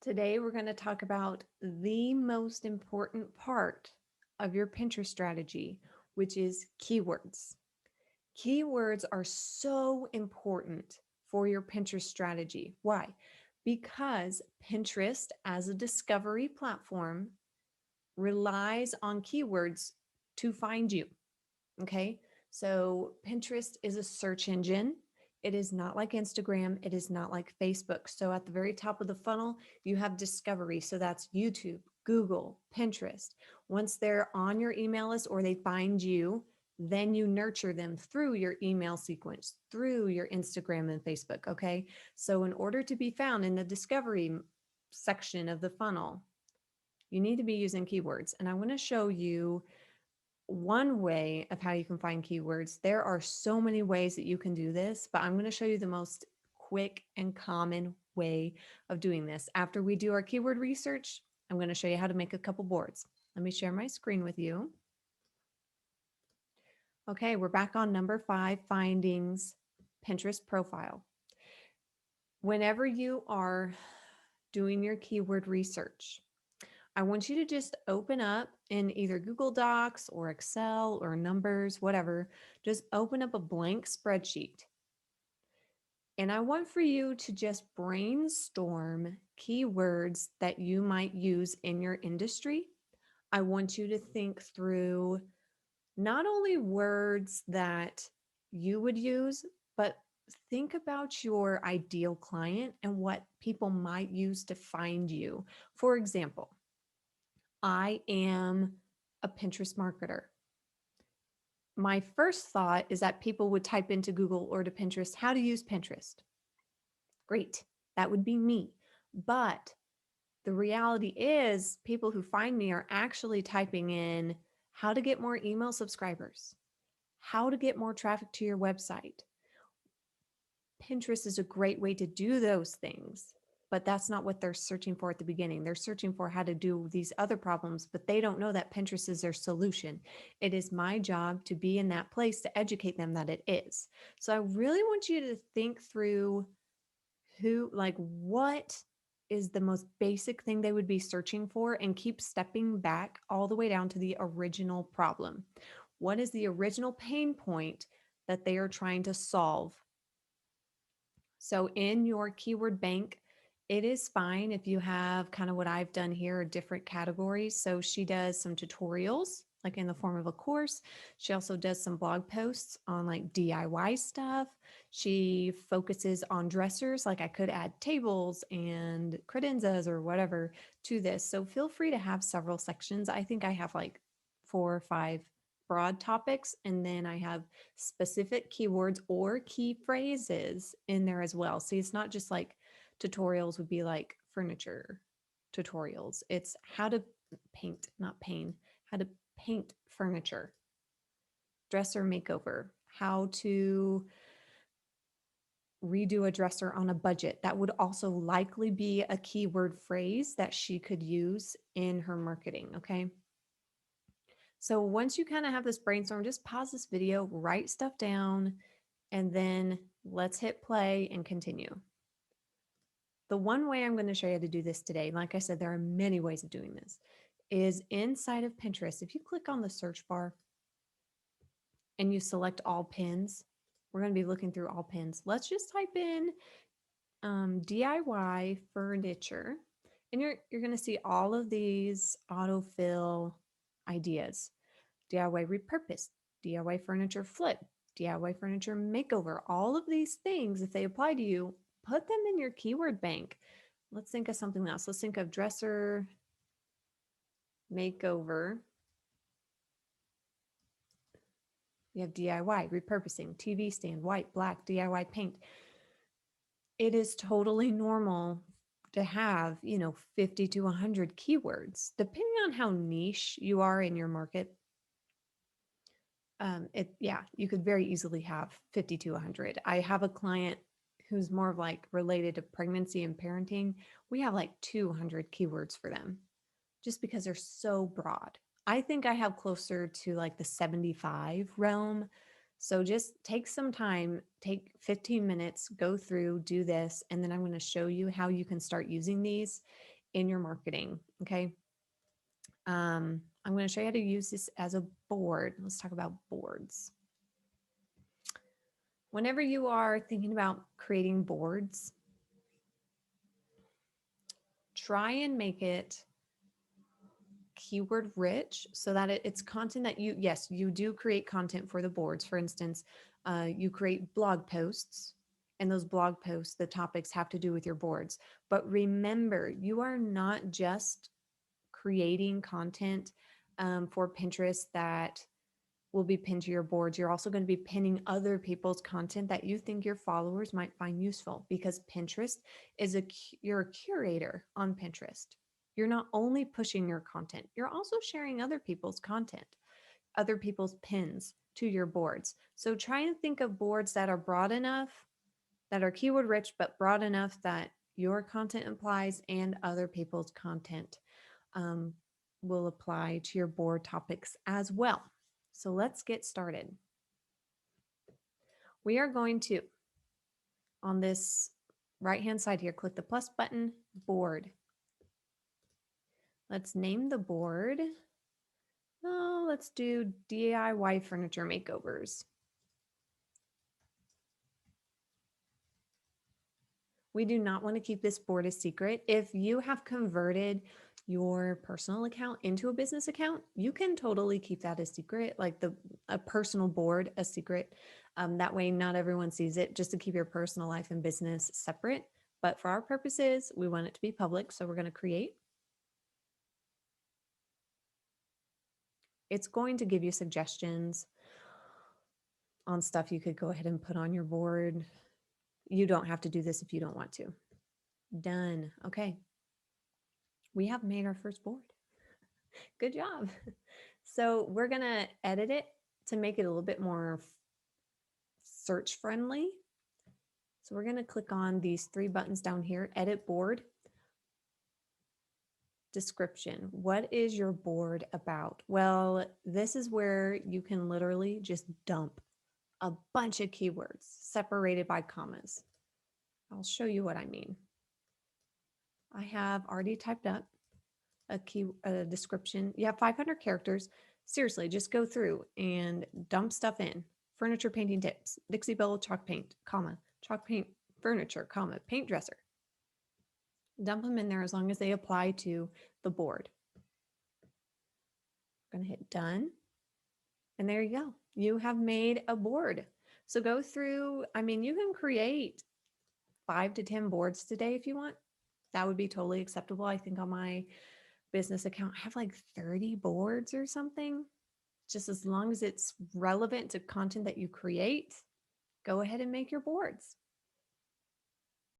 Today, we're going to talk about the most important part of your Pinterest strategy, which is keywords. Keywords are so important for your Pinterest strategy. Why? Because Pinterest, as a discovery platform, relies on keywords to find you. Okay. So Pinterest is a search engine. It is not like Instagram. It is not like Facebook. So at the very top of the funnel, you have discovery. So that's YouTube, Google, Pinterest. Once they're on your email list or they find you, then you nurture them through your email sequence, through your Instagram and Facebook. Okay. So in order to be found in the discovery section of the funnel, you need to be using keywords. And I want to show you one way of how you can find keywords. There are so many ways that you can do this, but I'm going to show you the most quick and common way of doing this. After we do our keyword research, I'm going to show you how to make a couple boards. Let me share my screen with you. Okay, we're back on number 5, findings, Pinterest profile. Whenever you are doing your keyword research, I want you to just open up in either Google Docs or Excel or Numbers, whatever. Just open up a blank spreadsheet. And I want for you to just brainstorm keywords that you might use in your industry. I want you to think through not only words that you would use, but think about your ideal client and what people might use to find you. For example, I am a Pinterest marketer. My first thought is that people would type into Google or to Pinterest, how to use Pinterest. Great. That would be me. But the reality is, people who find me are actually typing in how to get more email subscribers, how to get more traffic to your website. Pinterest is a great way to do those things, but that's not what they're searching for at the beginning. They're searching for how to do these other problems, but they don't know that Pinterest is their solution. It is my job to be in that place to educate them that it is. So I really want you to think through what is the most basic thing they would be searching for and keep stepping back all the way down to the original problem. What is the original pain point that they are trying to solve? So in your keyword bank, it is fine if you have kind of what I've done here, different categories. So she does some tutorials, like in the form of a course. She also does some blog posts on like DIY stuff. She focuses on dressers, like I could add tables and credenzas or whatever to this. So feel free to have several sections. I think I have like 4 or 5 broad topics, and then I have specific keywords or key phrases in there as well. See, it's not just like tutorials would be like furniture tutorials. It's how to paint, not paint, how to paint furniture, dresser makeover, how to redo a dresser on a budget. That would also likely be a keyword phrase that she could use in her marketing. Okay. So once you kind of have this brainstorm, just pause this video, write stuff down, and then let's hit play and continue. The one way I'm going to show you how to do this today, like I said, there are many ways of doing this, is inside of Pinterest. If you click on the search bar and you select all pins, we're going to be looking through all pins. Let's just type in DIY furniture, and you're going to see all of these autofill ideas. DIY repurpose, DIY furniture flip, DIY furniture makeover. All of these things, if they apply to you, put them in your keyword bank. Let's think of something else. Let's think of dresser makeover. You have DIY repurposing, TV stand, white, black, DIY paint. It is totally normal to have, 50 to 100 keywords, depending on how niche you are in your market. You could very easily have 50 to 100. I have a client who's more of like related to pregnancy and parenting. We have like 200 keywords for them just because they're so broad. I think I have closer to like the 75 realm. So just take some time, take 15 minutes, go through, do this, and then I'm going to show you how you can start using these in your marketing. Okay. I'm going to show you how to use this as a board. Let's talk about boards. Whenever you are thinking about creating boards, try and make it keyword rich so that it's content that you, yes, you do create content for the boards. For instance, you create blog posts, and those blog posts, the topics have to do with your boards. But remember, you are not just creating content for Pinterest that will be pinned to your boards. You're also going to be pinning other people's content that you think your followers might find useful, because Pinterest is you're a curator on Pinterest. You're not only pushing your content, you're also sharing other people's content, other people's pins to your boards. So try and think of boards that are broad enough, that are keyword rich, but broad enough that your content applies and other people's content um, will apply to your board topics as well. So let's get started. We are going to, on this right-hand side here, click the plus button, board. Let's name the board. Oh, let's do DIY furniture makeovers. We do not want to keep this board a secret. If you have converted your personal account into a business account, you can totally keep that a secret, like a personal board a secret. That way, not everyone sees it, just to keep your personal life and business separate. But for our purposes, we want it to be public. So we're going to create. It's going to give you suggestions on stuff you could go ahead and put on your board. You don't have to do this if you don't want to. Done. Okay. We have made our first board. Good job. So we're going to edit it to make it a little bit more search friendly. So we're going to click on these three buttons down here, edit board, description. What is your board about? Well, this is where you can literally just dump a bunch of keywords separated by commas. I'll show you what I mean. I have already typed up a description. You have 500 characters. Seriously, just go through and dump stuff in. Furniture painting tips, Dixie Belle chalk paint, comma, chalk paint furniture, comma, paint dresser. Dump them in there as long as they apply to the board. I'm going to hit done. And there you go. You have made a board. So go through, I mean, you can create 5 to 10 boards today if you want. That would be totally acceptable. I think on my business account, I have like 30 boards or something. Just as long as it's relevant to content that you create, go ahead and make your boards.